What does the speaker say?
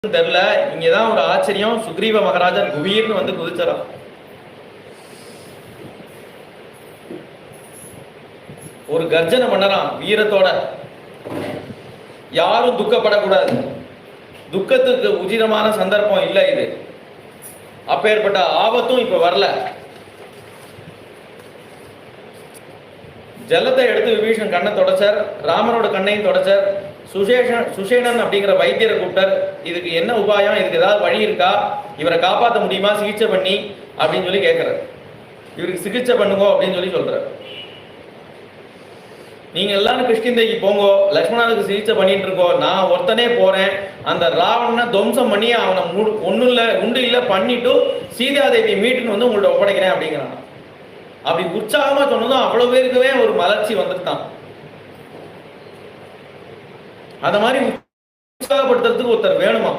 தெரியல. இங்கதான் ஒரு ஆச்சரியம். சுக்ரீவ மகாராஜர் குபீர்னு வந்து குதிச்சாராம். ஒரு கர்ஜனை பண்ணறான் வீரத்தோட. யாரும் துக்கப்படக்கூடாது. துக்கத்துக்கு உச்சிதமான சந்தர்ப்பம் இல்லை இது. அப்பேற்பட்ட ஆபத்தும் இப்ப வரல. ஜலத்தை எடுத்து விபீஷன் கண்ணை தொடச்சார், ராமனோட கண்ணையும் தொடச்சார். சுஷேணன் அப்படிங்கிற வைத்தியரை கூப்பிட்டார். இதுக்கு என்ன உபாயம், இதுக்கு ஏதாவது வழி இருக்கா, இவரை காப்பாற்ற முடியுமா சிகிச்சை பண்ணி அப்படின்னு சொல்லி கேட்கிறார். இவருக்கு சிகிச்சை பண்ணுங்க அப்படின்னு சொல்லி சொல்றார். நீங்க எல்லாரும் கிருஷ்ணந்தைக்கு போங்கோ, லக்ஷ்மணனுக்கு சிகிச்சை பண்ணிட்டு இருக்கோம், நான் ஒருத்தனே போறேன், அந்த ராவணனை துவம்சம் பண்ணி அவனை ஒன்றும் இல்லை உண்டு இல்லை பண்ணிட்டு சீதாதேவி மீட்டுன்னு வந்து உங்கள்ட்ட ஒப்படைக்கிறேன் அப்படிங்கிறான். அப்படி உற்சாகமா சொன்னதும் அவ்வளவு பேருக்குவே ஒரு மலர்ச்சி வந்துட்டான். அந்த மாதிரி உற்சாகப்படுத்துறதுக்கு ஒருத்தர் வேணுமா?